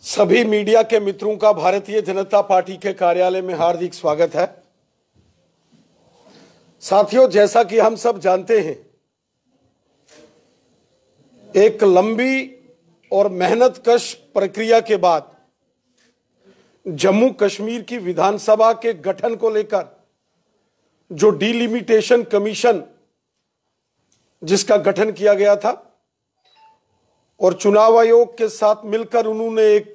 सभी मीडिया के मित्रों का भारतीय जनता पार्टी के कार्यालय में हार्दिक स्वागत है। साथियों, जैसा कि हम सब जानते हैं, एक लंबी और मेहनतकश प्रक्रिया के बाद जम्मू कश्मीर की विधानसभा के गठन को लेकर जो डिलिमिटेशन कमीशन जिसका गठन किया गया था और चुनाव आयोग के साथ मिलकर उन्होंने एक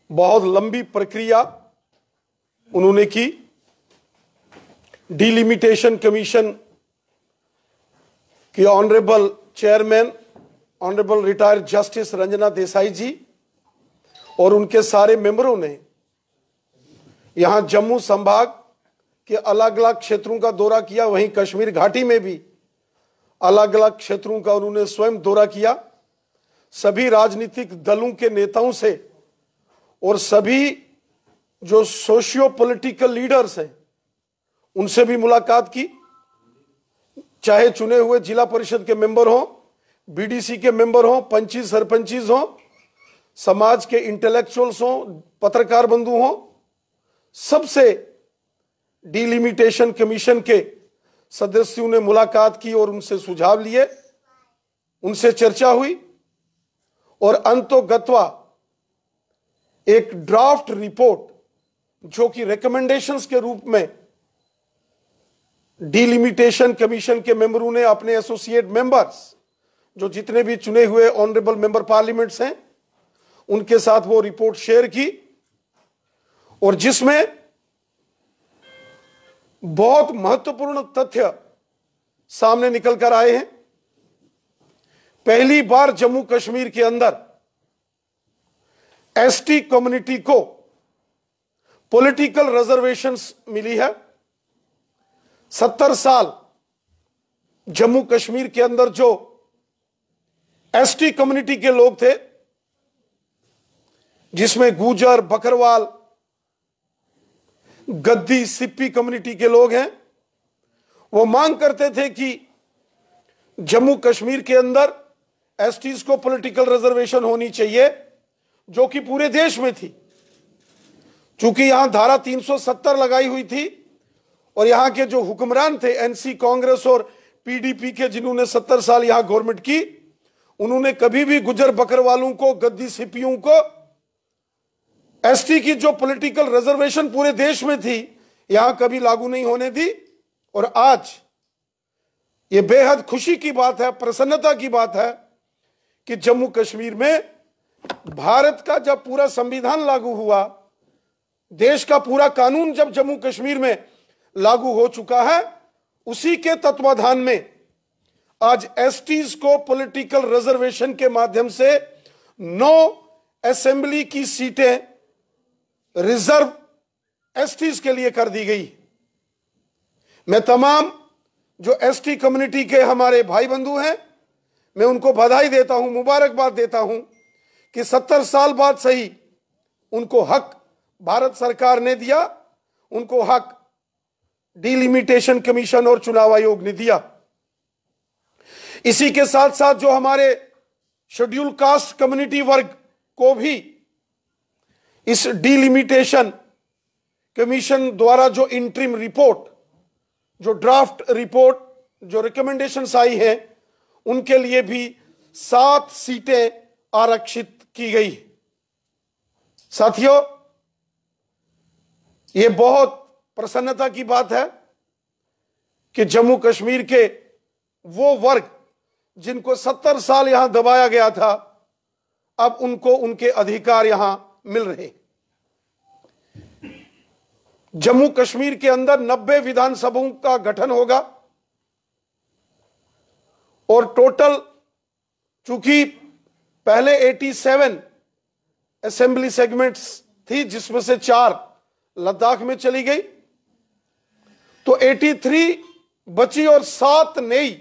बहुत लंबी प्रक्रिया उन्होंने की। डिलिमिटेशन कमीशन की honourable chairman honourable retired justice Ranjana Desai ji और उनके सारे मेंबरों ने यहां जम्मू संभाग के अलग अलग क्षेत्रों का दौरा किया। वहीं कश्मीर घाटी में भी अलग अलग क्षेत्रों का उन्होंने स्वयं दौरा किया। सभी राजनीतिक दलों के नेताओं से और सभी जो सोशियो पॉलिटिकल लीडर्स हैं उनसे भी मुलाकात की, चाहे चुने हुए जिला परिषद के मेंबर हों, बीडीसी के मेंबर हों, पंची सरपंचीज हों, समाज के इंटेलेक्चुअल्स हों, पत्रकार बंधु हों, सबसे डिलिमिटेशन कमीशन के सदस्यों ने मुलाकात की और उनसे सुझाव लिए, उनसे चर्चा हुई और अंतोगत्वा एक ड्राफ्ट रिपोर्ट जो कि रिकमेंडेशंस के रूप में डिलिमिटेशन कमीशन के मेंबरों ने अपने एसोसिएट मेंबर्स जो जितने भी चुने हुए ऑनरेबल मेंबर पार्लियामेंट्स हैं उनके साथ वो रिपोर्ट शेयर की और जिसमें बहुत महत्वपूर्ण तथ्य सामने निकल कर आए हैं। पहली बार जम्मू कश्मीर के अंदर एसटी कम्युनिटी को पॉलिटिकल रिजर्वेशंस मिली है। 70 साल जम्मू कश्मीर के अंदर जो एसटी कम्युनिटी के लोग थे, जिसमें गुजर, बकरवाल, गद्दी, सिप्पी कम्युनिटी के लोग हैं, वो मांग करते थे कि जम्मू कश्मीर के अंदर एसटीज को पॉलिटिकल रिजर्वेशन होनी चाहिए, जो कि पूरे देश में थी। चूंकि यहां धारा 370 लगाई हुई थी और यहां के जो हुक्मरान थे एनसी कांग्रेस और पीडीपी के, जिन्होंने 70 साल यहां गवर्नमेंट की, उन्होंने कभी भी गुजर बकरवालों को, गद्दी सिपियों को एसटी की जो पॉलिटिकल रिजर्वेशन पूरे देश में थी यहां कभी लागू नहीं होने दी। और आज ये बेहद खुशी की बात है, प्रसन्नता की बात है कि जम्मू कश्मीर में भारत का जब पूरा संविधान लागू हुआ, देश का पूरा कानून जब जम्मू कश्मीर में लागू हो चुका है, उसी के तत्वाधान में आज एसटीज को पॉलिटिकल रिजर्वेशन के माध्यम से 9 असेंबली की सीटें रिजर्व एसटीज के लिए कर दी गई। मैं तमाम जो एसटी कम्युनिटी के हमारे भाई बंधु हैं, मैं उनको बधाई देता हूं, मुबारकबाद देता हूं कि 70 साल बाद सही उनको हक भारत सरकार ने दिया, उनको हक डिलिमिटेशन कमीशन और चुनाव आयोग ने दिया। इसी के साथ साथ जो हमारे शेड्यूल कास्ट कम्युनिटी वर्ग को भी इस डिलिमिटेशन कमीशन द्वारा जो इंटरिम रिपोर्ट, जो ड्राफ्ट रिपोर्ट, जो रिकमेंडेशंस आई है, उनके लिए भी 7 सीटें आरक्षित की गई। साथियों, यह बहुत प्रसन्नता की बात है कि जम्मू कश्मीर के वो वर्ग जिनको 70 साल यहां दबाया गया था, अब उनको उनके अधिकार यहां मिल रहे। जम्मू कश्मीर के अंदर 90 विधानसभाओं का गठन होगा और टोटल, चूंकि पहले 87 असेंबली सेगमेंट्स थी, जिसमें से 4 लद्दाख में चली गई, तो 83 बची और 7 नई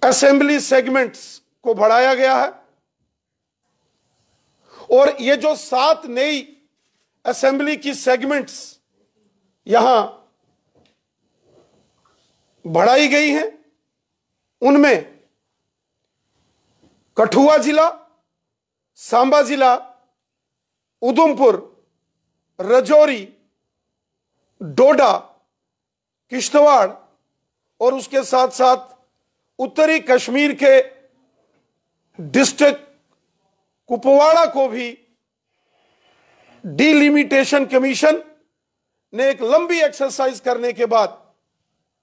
असेंबली सेगमेंट्स को बढ़ाया गया है। और ये जो 7 नई असेंबली की सेगमेंट्स यहां बढ़ाई गई हैं, उनमें कठुआ जिला, सांबा जिला, उधमपुर, राजौरी, डोडा, किश्तवाड़ और उसके साथ साथ उत्तरी कश्मीर के डिस्ट्रिक्ट कुपवाड़ा को भी डिलिमिटेशन कमीशन ने एक लंबी एक्सरसाइज करने के बाद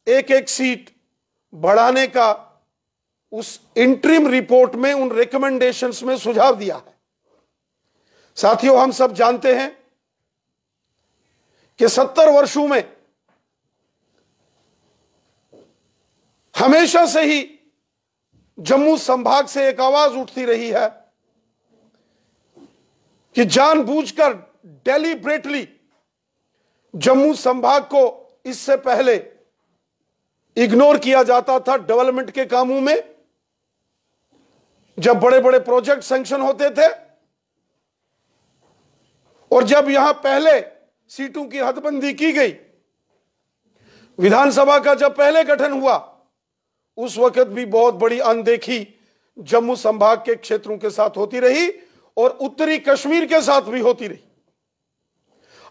एक एक सीट बढ़ाने का उस इंटरिम रिपोर्ट में, उन रिकमेंडेशंस में सुझाव दिया है। साथियों, हम सब जानते हैं कि 70 वर्षों में हमेशा से ही जम्मू संभाग से एक आवाज उठती रही है कि जानबूझकर, डेलिब्रेटली जम्मू संभाग को इससे पहले इग्नोर किया जाता था डेवलपमेंट के कामों में। जब बड़े बड़े प्रोजेक्ट सैंक्शन होते थे और जब यहां पहले सीटों की हदबंदी की गई, विधानसभा का जब पहले गठन हुआ, उस वक्त भी बहुत बड़ी अनदेखी जम्मू संभाग के क्षेत्रों के साथ होती रही और उत्तरी कश्मीर के साथ भी होती रही।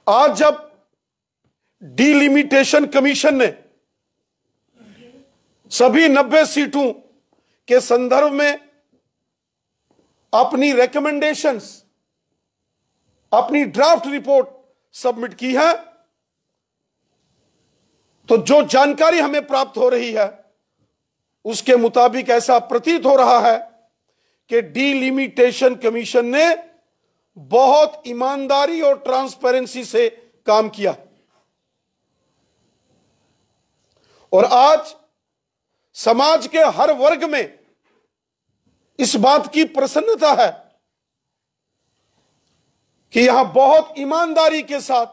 आज जब डिलिमिटेशन कमीशन ने सभी 90 सीटों के संदर्भ में अपनी रिकमेंडेशंस, अपनी ड्राफ्ट रिपोर्ट सबमिट की है, तो जो जानकारी हमें प्राप्त हो रही है उसके मुताबिक ऐसा प्रतीत हो रहा है कि डिलिमिटेशन कमीशन ने बहुत ईमानदारी और ट्रांसपेरेंसी से काम किया और आज समाज के हर वर्ग में इस बात की प्रसन्नता है कि यहां बहुत ईमानदारी के साथ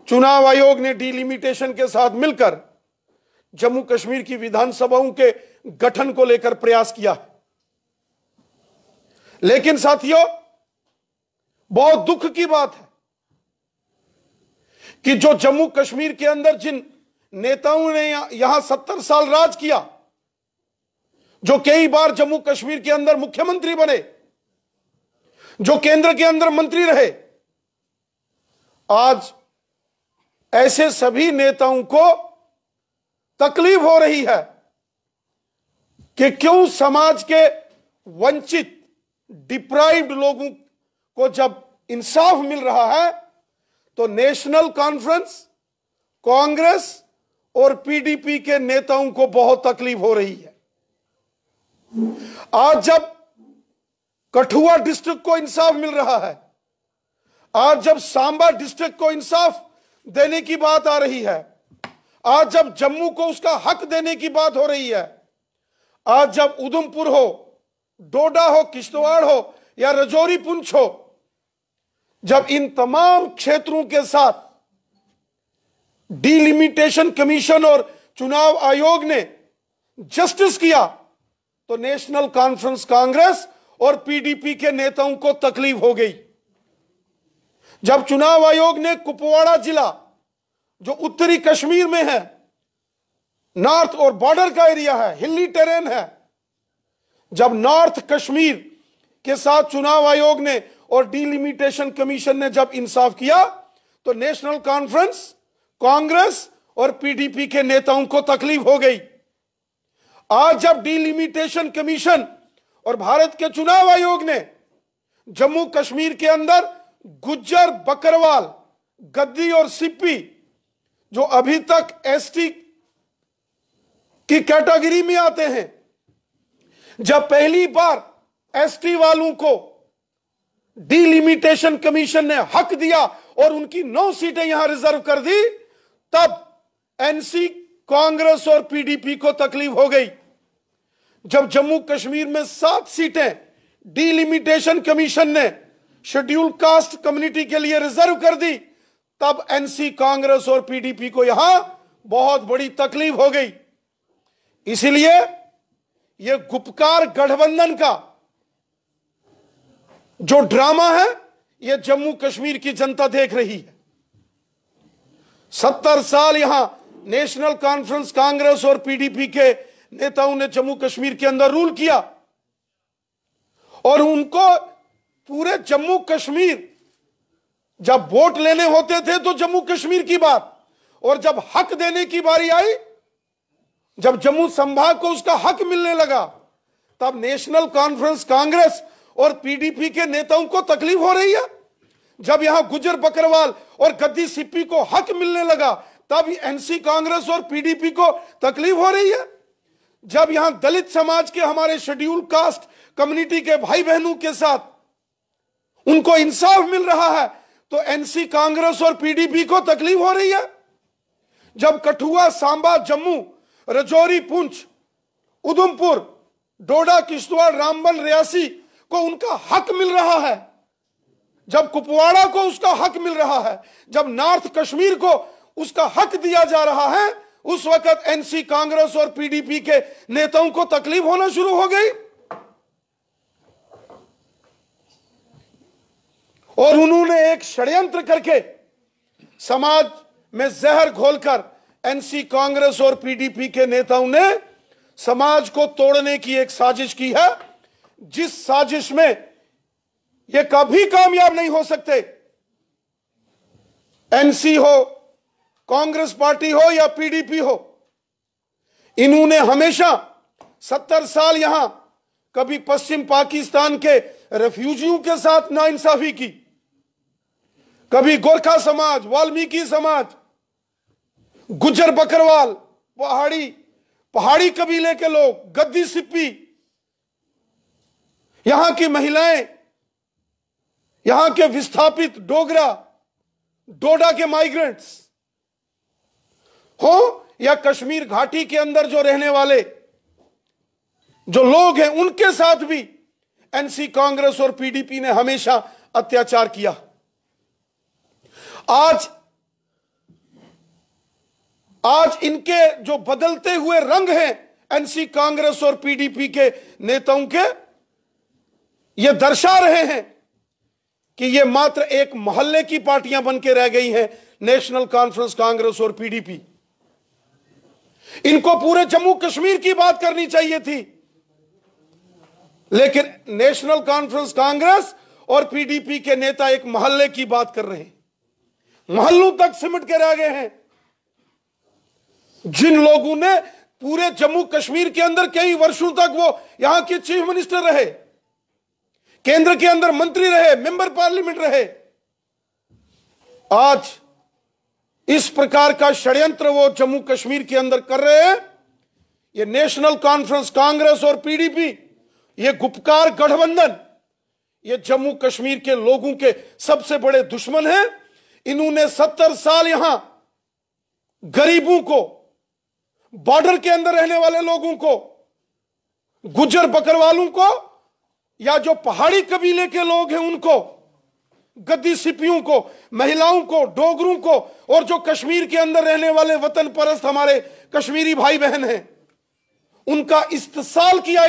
चुनाव आयोग ने डिलिमिटेशन के साथ मिलकर जम्मू कश्मीर की विधानसभाओं के गठन को लेकर प्रयास किया है। लेकिन साथियों, बहुत दुख की बात है कि जो जम्मू कश्मीर के अंदर जिन नेताओं ने यहां 70 साल राज किया, जो कई बार जम्मू कश्मीर के अंदर मुख्यमंत्री बने, जो केंद्र के अंदर मंत्री रहे, आज ऐसे सभी नेताओं को तकलीफ हो रही है कि क्यों समाज के वंचित, डिप्राइव्ड लोगों को जब इंसाफ मिल रहा है तो नेशनल कॉन्फ्रेंस, कांग्रेस और पीडीपी के नेताओं को बहुत तकलीफ हो रही है। आज जब कठुआ डिस्ट्रिक्ट को इंसाफ मिल रहा है, आज जब सांबा डिस्ट्रिक्ट को इंसाफ देने की बात आ रही है, आज जब जम्मू को उसका हक देने की बात हो रही है, आज जब उधमपुर हो, डोडा हो, किश्तवाड़ हो या राजौरी पुंछ हो, जब इन तमाम क्षेत्रों के साथ डिलिमिटेशन कमीशन और चुनाव आयोग ने जस्टिस किया, तो नेशनल कॉन्फ्रेंस, कांग्रेस और पीडीपी के नेताओं को तकलीफ हो गई। जब चुनाव आयोग ने कुपवाड़ा जिला, जो उत्तरी कश्मीर में है, नॉर्थ और बॉर्डर का एरिया है, हिली टेरेन है, जब नॉर्थ कश्मीर के साथ चुनाव आयोग ने और डिलिमिटेशन कमीशन ने जब इंसाफ किया, तो नेशनल कॉन्फ्रेंस, कांग्रेस और पीडीपी के नेताओं को तकलीफ हो गई। आज जब डिलिमिटेशन कमीशन और भारत के चुनाव आयोग ने जम्मू कश्मीर के अंदर गुज्जर, बकरवाल, गद्दी और सिप्पी, जो अभी तक एसटी की कैटेगरी में आते हैं, जब पहली बार एसटी वालों को डिलिमिटेशन कमीशन ने हक दिया और उनकी 9 सीटें यहां रिजर्व कर दी, तब एनसी, कांग्रेस और पीडीपी को तकलीफ हो गई। जब जम्मू कश्मीर में 7 सीटें डिलिमिटेशन कमीशन ने शेड्यूल कास्ट कम्युनिटी के लिए रिजर्व कर दी, तब एनसी, कांग्रेस और पीडीपी को यहां बहुत बड़ी तकलीफ हो गई। इसलिए यह गुपकार गठबंधन का जो ड्रामा है, यह जम्मू कश्मीर की जनता देख रही है। 70 साल यहां नेशनल कॉन्फ्रेंस, कांग्रेस और पीडीपी के नेताओं ने जम्मू कश्मीर के अंदर रूल किया और उनको पूरे जम्मू कश्मीर, जब वोट लेने होते थे तो जम्मू कश्मीर की बात, और जब हक देने की बारी आई, जब जम्मू संभाग को उसका हक मिलने लगा, तब नेशनल कॉन्फ्रेंस कांग्रेस और पीडीपी के नेताओं को तकलीफ हो रही है। जब यहां गुज्जर बकरवाल और गद्दी सिप्पी को हक मिलने लगा, तब एनसी कांग्रेस और पीडीपी को तकलीफ हो रही है। जब यहां दलित समाज के, हमारे शेड्यूल कास्ट कम्युनिटी के भाई बहनों के साथ उनको इंसाफ मिल रहा है, तो एनसी कांग्रेस और पीडीपी को तकलीफ हो रही है। जब कठुआ, सांबा, जम्मू, राजौरी, पुंछ, उधमपुर, डोडा, किश्तवाड़, रामबन, रियासी को उनका हक मिल रहा है, जब कुपवाड़ा को उसका हक मिल रहा है, जब नॉर्थ कश्मीर को उसका हक दिया जा रहा है, उस वक्त एनसी कांग्रेस और पीडीपी के नेताओं को तकलीफ होना शुरू हो गई, और उन्होंने एक षड्यंत्र करके समाज में जहर घोलकर एनसी कांग्रेस और पीडीपी के नेताओं ने समाज को तोड़ने की एक साजिश की है, जिस साजिश में ये कभी कामयाब नहीं हो सकते। एनसी हो, कांग्रेस पार्टी हो या पीडीपी हो, इन्होंने हमेशा 70 साल यहां कभी पश्चिम पाकिस्तान के रेफ्यूजियों के साथ नाइंसाफी की, कभी गोरखा समाज, वाल्मीकि समाज, गुज्जर बकरवाल, पहाड़ी कबीले के लोग, गद्दी सिप्पी, यहां की महिलाएं, यहां के विस्थापित डोगरा, डोडा के माइग्रेंट्स हो, या कश्मीर घाटी के अंदर जो रहने वाले जो लोग हैं, उनके साथ भी एनसी कांग्रेस और पीडीपी ने हमेशा अत्याचार किया। आज इनके जो बदलते हुए रंग हैं एनसी कांग्रेस और पीडीपी के नेताओं के, ये दर्शा रहे हैं कि ये मात्र एक मोहल्ले की पार्टियां बन के रह गई हैं, नेशनल कॉन्फ्रेंस कांग्रेस और पीडीपी। इनको पूरे जम्मू कश्मीर की बात करनी चाहिए थी, लेकिन नेशनल कॉन्फ्रेंस कांग्रेस और पीडीपी के नेता एक मोहल्ले की बात कर रहे हैं, मोहल्लों तक सिमट के रह गए हैं। जिन लोगों ने पूरे जम्मू कश्मीर के अंदर कई वर्षों तक वो यहां के चीफ मिनिस्टर रहे, केंद्र के अंदर मंत्री रहे, मेंबर पार्लियामेंट रहे, आज इस प्रकार का षड्यंत्र वो जम्मू कश्मीर के अंदर कर रहे हैं। ये नेशनल कॉन्फ्रेंस कांग्रेस और पीडीपी, ये गुपकार गठबंधन, ये जम्मू कश्मीर के लोगों के सबसे बड़े दुश्मन हैं। इन्होंने 70 साल यहां गरीबों को, बॉर्डर के अंदर रहने वाले लोगों को, गुज्जर बकरवालों को, या जो पहाड़ी कबीले के लोग हैं उनको, गद्दी सिप्पियों को, महिलाओं को, डोगरों को, और जो कश्मीर के अंदर रहने वाले वतन परस्त हमारे कश्मीरी भाई बहन हैं, उनका इस्तेसाल किया।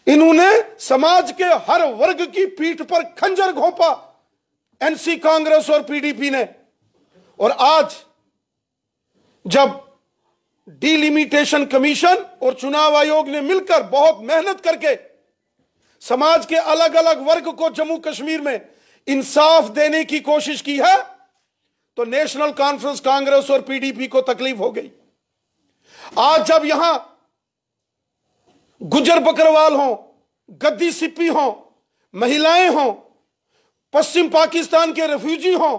इन्होंने समाज के हर वर्ग की पीठ पर खंजर घोंपा एनसी कांग्रेस और पीडीपी ने। और आज जब डिलिमिटेशन कमीशन और चुनाव आयोग ने मिलकर बहुत मेहनत करके समाज के अलग अलग वर्ग को जम्मू कश्मीर में इंसाफ देने की कोशिश की है, तो नेशनल कॉन्फ्रेंस कांग्रेस और पीडीपी को तकलीफ हो गई। आज जब यहां गुज्जर बकरवाल हो, गद्दी सिप्पी हो, महिलाएं हो, पश्चिम पाकिस्तान के रेफ्यूजी हो,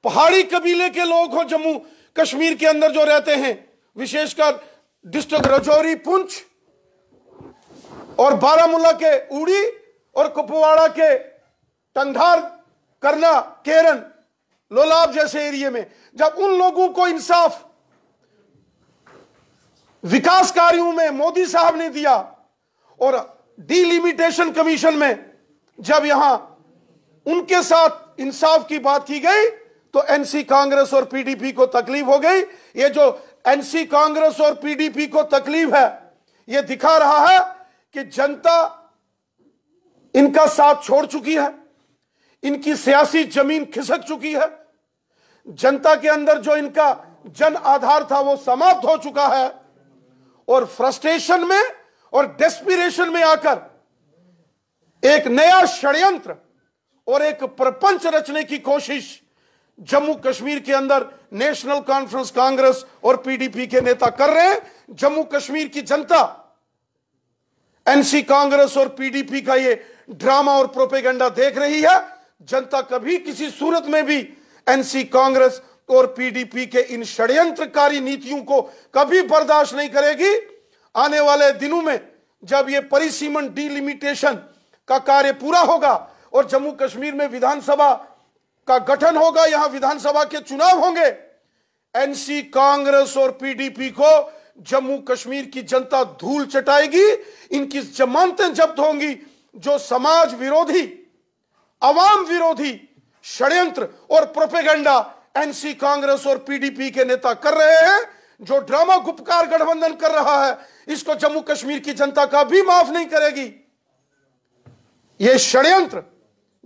पहाड़ी कबीले के लोग हो, जम्मू कश्मीर के अंदर जो रहते हैं, विशेषकर डिस्ट्रिक्ट राजौरी, पुंछ और बारामूला के उड़ी और कुपवाड़ा के टंगधार, करना, केरन, लोलाब जैसे एरिया में, जब उन लोगों को इंसाफ विकास कार्यों में मोदी साहब ने दिया, और डिलिमिटेशन कमीशन में जब यहां उनके साथ इंसाफ की बात की गई, तो एनसी कांग्रेस और पीडीपी को तकलीफ हो गई। ये जो एनसी कांग्रेस और पीडीपी को तकलीफ है, यह दिखा रहा है कि जनता इनका साथ छोड़ चुकी है, इनकी सियासी जमीन खिसक चुकी है, जनता के अंदर जो इनका जन आधार था वो समाप्त हो चुका है, और फ्रस्ट्रेशन में और डेस्पिरेशन में आकर एक नया षड्यंत्र और एक प्रपंच रचने की कोशिश जम्मू कश्मीर के अंदर नेशनल कॉन्फ्रेंस कांग्रेस और पीडीपी के नेता कर रहे हैं। जम्मू कश्मीर की जनता एनसी कांग्रेस और पीडीपी का ये ड्रामा और प्रोपेगेंडा देख रही है। जनता कभी किसी सूरत में भी एनसी कांग्रेस और पीडीपी के इन षड्यंत्रकारी नीतियों को कभी बर्दाश्त नहीं करेगी। आने वाले दिनों में जब ये परिसीमन डिलिमिटेशन का कार्य पूरा होगा और जम्मू कश्मीर में विधानसभा का गठन होगा, यहां विधानसभा के चुनाव होंगे, एनसी कांग्रेस और पीडीपी को जम्मू कश्मीर की जनता धूल चटाएगी। इनकी जमानतें जब्त होंगी। जो समाज विरोधी, अवाम विरोधी षड्यंत्र और प्रोपेगेंडा एनसी कांग्रेस और पीडीपी के नेता कर रहे हैं, जो ड्रामा गुपकार गठबंधन कर रहा है, इसको जम्मू कश्मीर की जनता का भी माफ नहीं करेगी। यह षड्यंत्र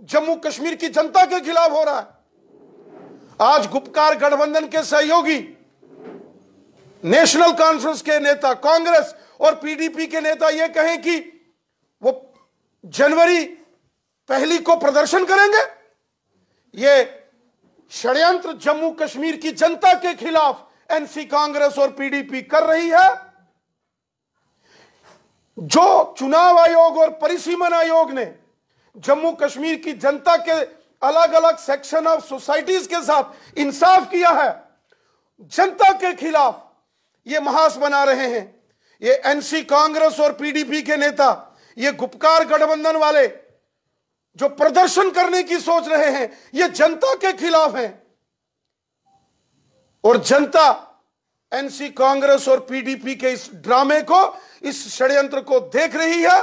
जम्मू कश्मीर की जनता के खिलाफ हो रहा है। आज गुपकार गठबंधन के सहयोगी नेशनल कॉन्फ्रेंस के नेता, कांग्रेस और पीडीपी के नेता यह कहें कि वो जनवरी 1 को प्रदर्शन करेंगे, यह षड्यंत्र जम्मू कश्मीर की जनता के खिलाफ एनसी कांग्रेस और पीडीपी कर रही है। जो चुनाव आयोग और परिसीमन आयोग ने जम्मू कश्मीर की जनता के अलग अलग सेक्शन ऑफ सोसाइटीज के साथ इंसाफ किया है, जनता के खिलाफ ये महास बना रहे हैं। ये एनसी कांग्रेस और पीडीपी के नेता, ये गुपकार गठबंधन वाले जो प्रदर्शन करने की सोच रहे हैं, ये जनता के खिलाफ हैं। और जनता एनसी कांग्रेस और पीडीपी के इस ड्रामे को, इस षड्यंत्र को देख रही है।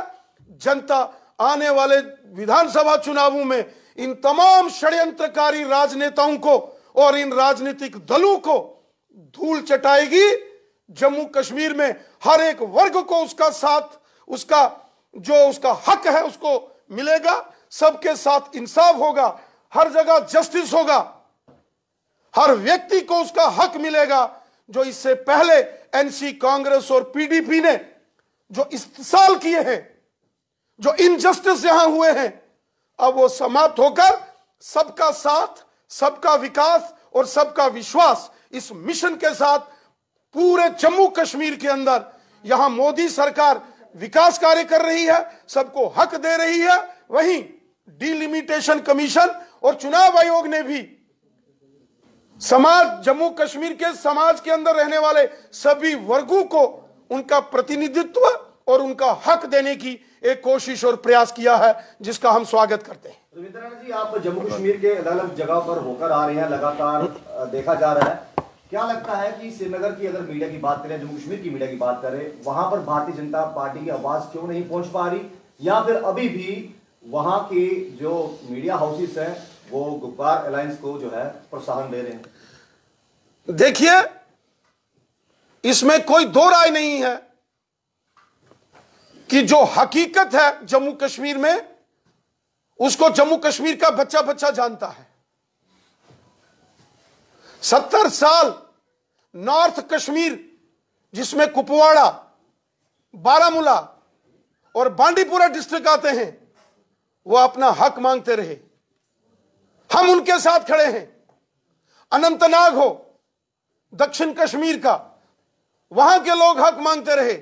जनता आने वाले विधानसभा चुनावों में इन तमाम षड्यंत्रकारी राजनेताओं को और इन राजनीतिक दलों को धूल चटाएगी। जम्मू कश्मीर में हर एक वर्ग को उसका साथ, उसका हक है उसको मिलेगा। सबके साथ इंसाफ होगा, हर जगह जस्टिस होगा, हर व्यक्ति को उसका हक मिलेगा। जो इससे पहले एनसी कांग्रेस और पीडीपी ने जो इस्तेसाल किए हैं, जो इनजस्टिस यहां हुए हैं, अब वो समाप्त होकर सबका साथ, सबका विकास और सबका विश्वास, इस मिशन के साथ पूरे जम्मू कश्मीर के अंदर यहां मोदी सरकार विकास कार्य कर रही है, सबको हक दे रही है। वहीं डिलिमिटेशन कमीशन और चुनाव आयोग ने भी समाज, जम्मू कश्मीर के समाज के अंदर रहने वाले सभी वर्गों को उनका प्रतिनिधित्व और उनका हक देने की एक कोशिश और प्रयास किया है, जिसका हम स्वागत करते हैं। रविंद्र राणा जी, आप जम्मू कश्मीर के अलग अलग जगह पर होकर आ रहे हैं, लगातार देखा जा रहा है। क्या लगता है कि श्रीनगर की अगर मीडिया की बात करें, जम्मू कश्मीर की मीडिया की बात करें, वहां पर भारतीय जनता पार्टी की आवाज क्यों नहीं पहुंच पा रही, या फिर अभी भी वहां के जो मीडिया हाउसेस हैं वो गुपकार अलायंस को जो है प्रोत्साहन दे रहे हैं? देखिए, इसमें कोई दो राय नहीं है कि जो हकीकत है जम्मू कश्मीर में, उसको जम्मू कश्मीर का बच्चा बच्चा जानता है। 70 साल नॉर्थ कश्मीर, जिसमें कुपवाड़ा, बारामूला और बांडीपुरा डिस्ट्रिक्ट आते हैं, वो अपना हक मांगते रहे। हम उनके साथ खड़े हैं। अनंतनाग हो, दक्षिण कश्मीर का, वहां के लोग हक मांगते रहे।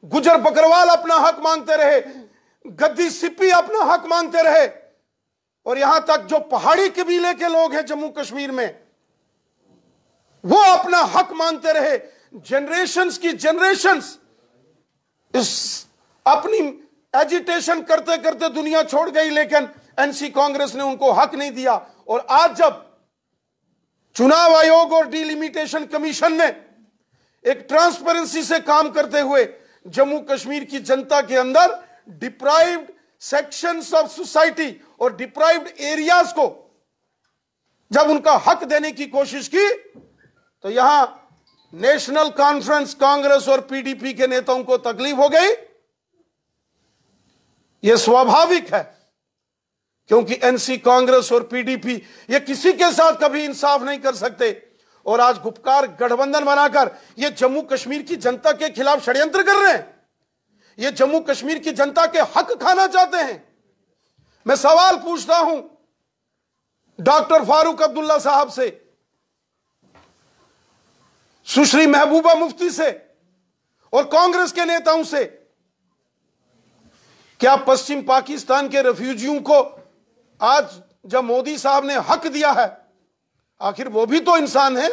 गुजर बकरवाल अपना हक मांगते रहे, गद्दी सिप्पी अपना हक मांगते रहे, और यहां तक जो पहाड़ी कबीले के लोग हैं जम्मू कश्मीर में, वो अपना हक मांगते रहे। जनरेशंस की जनरेशंस इस अपनी एजिटेशन करते करते दुनिया छोड़ गई, लेकिन एनसी कांग्रेस ने उनको हक नहीं दिया। और आज जब चुनाव आयोग और डिलिमिटेशन कमीशन ने एक ट्रांसपेरेंसी से काम करते हुए जम्मू कश्मीर की जनता के अंदर डिप्राइव्ड सेक्शंस ऑफ सोसाइटी और डिप्राइव्ड एरियाज को जब उनका हक देने की कोशिश की, तो यहां नेशनल कॉन्फ्रेंस कांग्रेस और पीडीपी के नेताओं को तकलीफ हो गई। यह स्वाभाविक है, क्योंकि एनसी कांग्रेस और पीडीपी ये किसी के साथ कभी इंसाफ नहीं कर सकते। और आज गुपकार गठबंधन बनाकर ये जम्मू कश्मीर की जनता के खिलाफ षड्यंत्र कर रहे हैं। ये जम्मू कश्मीर की जनता के हक खाना चाहते हैं। मैं सवाल पूछता हूं डॉक्टर फारूक अब्दुल्ला साहब से, सुश्री महबूबा मुफ्ती से और कांग्रेस के नेताओं से, क्या पश्चिम पाकिस्तान के रेफ्यूजियों को आज जब मोदी साहब ने हक दिया है, आखिर वो भी तो इंसान है।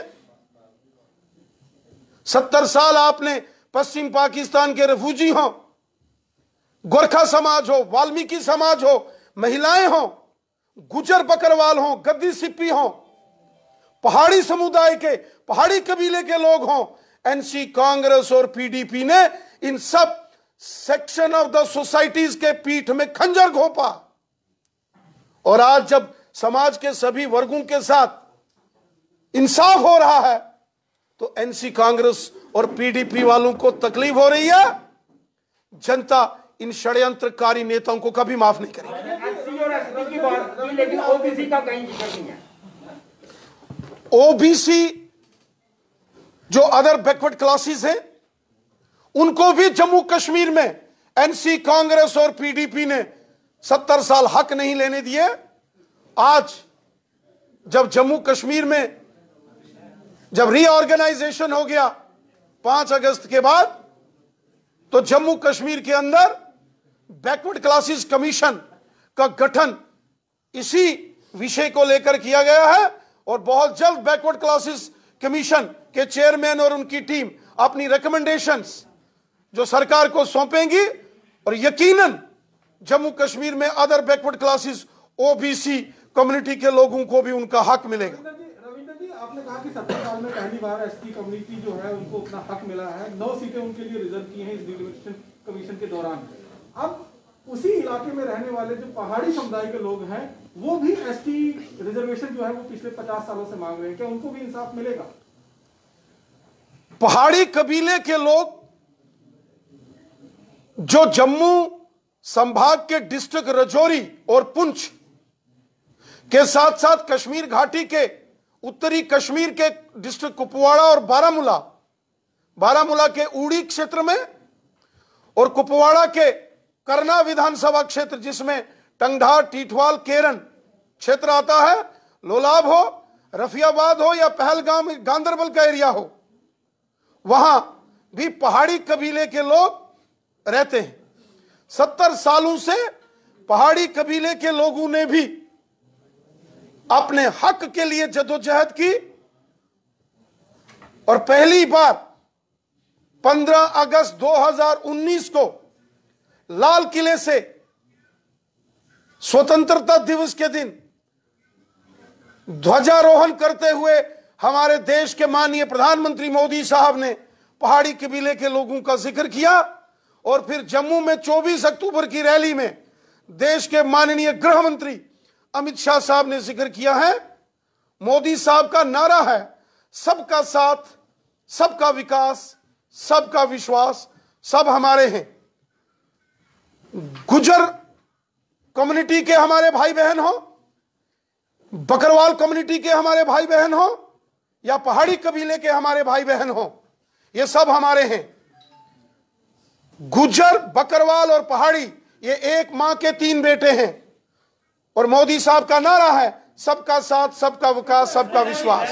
70 साल आपने पश्चिम पाकिस्तान के रेफ्यूजी हो, गोरखा समाज हो, वाल्मीकि समाज हो, महिलाएं हो, गुजर बकरवाल हो, गद्दी सिप्पी हो, पहाड़ी समुदाय के, पहाड़ी कबीले के लोग हों, एनसी, कांग्रेस और पीडीपी ने इन sub section of the societies के पीठ में खंजर घोंपा। और आज जब समाज के सभी वर्गों के साथ इंसाफ हो रहा है तो एनसी, कांग्रेस और पीडीपी वालों को तकलीफ हो रही है। जनता इन षड्यंत्रकारी नेताओं को कभी माफ नहीं करेगी। लेकिन ओबीसी का कहीं जिक्र नहीं है। ओबीसी जो अदर बैकवर्ड क्लासेस हैं उनको भी जम्मू कश्मीर में एनसी, कांग्रेस और पीडीपी ने 70 साल हक नहीं लेने दिए। आज जब जम्मू कश्मीर में जब रीऑर्गेनाइजेशन हो गया 5 अगस्त के बाद, तो जम्मू कश्मीर के अंदर बैकवर्ड क्लासेस कमीशन का गठन इसी विषय को लेकर किया गया है और बहुत जल्द बैकवर्ड क्लासेस कमीशन के चेयरमैन और उनकी टीम अपनी रिकमेंडेशंस जो सरकार को सौंपेंगी और यकीनन जम्मू कश्मीर में other backward classes, OBC community के लोगों को भी उनका हक मिलेगा। रविंदर जी, आपने कहा कि 70 साल में पहली बार एसटी कम्युनिटी जो है उनको अपना हक मिला है। 9 सीटें उनके लिए रिजर्व की हैं इस डिलिमिटेशन कमीशन के दौरान। अब उसी इलाके में रहने वाले जो पहाड़ी समुदाय के लोग हैं वो भी एसटी रिजर्वेशन जो है वो पिछले 50 सालों से मांग रहे हैं, क्या उनको भी इंसाफ मिलेगा? पहाड़ी कबीले के लोग जो जम्मू संभाग के डिस्ट्रिक्ट राजौरी और पुंछ के साथ साथ कश्मीर घाटी के उत्तरी कश्मीर के डिस्ट्रिक्ट कुपवाड़ा और बारामूला के उड़ी क्षेत्र में और कुपवाड़ा के करना विधानसभा क्षेत्र जिसमें टंगढार, टीठवाल, केरन क्षेत्र आता है, लोलाब हो, रफियाबाद हो या पहलगाम, गांदरबल का एरिया हो, वहां भी पहाड़ी कबीले के लोग रहते हैं। 70 सालों से पहाड़ी कबीले के लोगों ने भी अपने हक के लिए जदोजहद की और पहली बार 15 अगस्त 2019 को लाल किले से स्वतंत्रता दिवस के दिन ध्वजारोहण करते हुए हमारे देश के माननीय प्रधानमंत्री मोदी साहब ने पहाड़ी कबीले के लोगों का जिक्र किया और फिर जम्मू में 24 अक्टूबर की रैली में देश के माननीय गृह मंत्री अमित शाह साहब ने जिक्र किया है। मोदी साहब का नारा है सबका साथ, सबका विकास, सबका विश्वास, सब हमारे हैं। गुजर कम्युनिटी के हमारे भाई बहन हो, बकरवाल कम्युनिटी के हमारे भाई बहन हो या पहाड़ी कबीले के हमारे भाई बहन हो, ये सब हमारे हैं। गुजर, बकरवाल और पहाड़ी ये एक मां के 3 बेटे हैं और मोदी साहब का नारा है सबका साथ, सबका विकास, सबका विश्वास।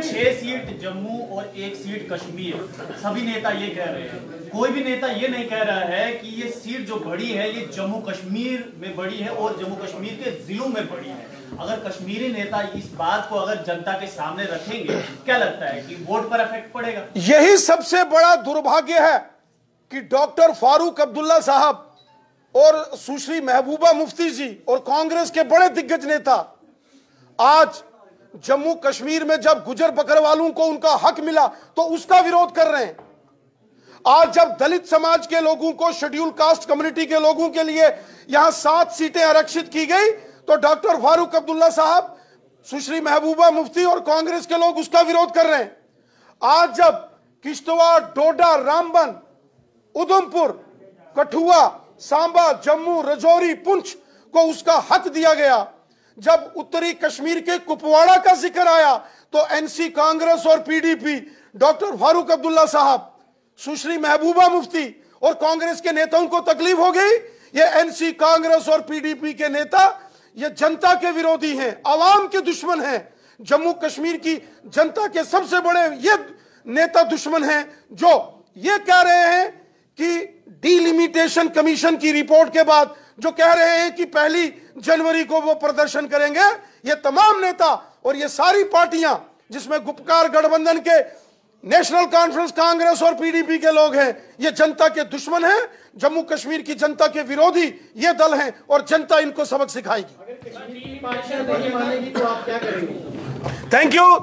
6 सीट जम्मू और 1 सीट कश्मीर, सभी नेता ये कह रहे हैं। कोई भी नेता ये नहीं कह रहा है कि ये सीट जो बढ़ी है ये जम्मू कश्मीर में बढ़ी है और जम्मू कश्मीर के जिलों में बढ़ी है। अगर कश्मीरी नेता इस बात को अगर जनता के सामने रखेंगे, क्या लगता है कि वोट पर इफेक्ट पड़ेगा? यही सबसे बड़ा दुर्भाग्य है कि डॉक्टर फारूक अब्दुल्ला साहब और सुश्री महबूबा मुफ्ती जी और कांग्रेस के बड़े दिग्गज नेता आज जम्मू कश्मीर में जब गुजर बकरवालों को उनका हक मिला तो उसका विरोध कर रहे हैं। आज जब दलित समाज के लोगों को, शेड्यूल कास्ट कम्युनिटी के लोगों के लिए यहां 7 सीटें आरक्षित की गई तो डॉक्टर फारूक अब्दुल्ला साहब, सुश्री महबूबा मुफ्ती और कांग्रेस के लोग उसका विरोध कर रहे हैं। आज जब किश्तवाड़, डोडा, रामबन, उधमपुर, कठुआ, सांबा, जम्मू, राजौरी, पुंछ को उसका हक दिया गया, जब उत्तरी कश्मीर के कुपवाड़ा का जिक्र आया तो एनसी, कांग्रेस और पीडीपी डॉक्टर फारूक अब्दुल्ला साहब, सुश्री महबूबा मुफ्ती और कांग्रेस के नेताओं को तकलीफ हो गई। ये एनसी, कांग्रेस और पीडीपी के नेता ये जनता के विरोधी हैं, आवाम के दुश्मन हैं। जम्मू कश्मीर की जनता के सबसे बड़े ये नेता दुश्मन हैं जो ये कह रहे हैं कि डिलिमिटेशन कमीशन की रिपोर्ट के बाद जो कह रहे हैं कि 1 जनवरी को वो प्रदर्शन करेंगे। ये तमाम नेता और ये सारी पार्टियां जिसमें गुपकार गठबंधन के नेशनल कॉन्फ्रेंस, कांग्रेस और पीडीपी के लोग हैं, ये जनता के दुश्मन हैं, जम्मू कश्मीर की जनता के विरोधी ये दल हैं और जनता इनको सबक सिखाएगी। अगर कश्मीर की बात नहीं मानेगी तो आप क्या करेंगे? Thank you.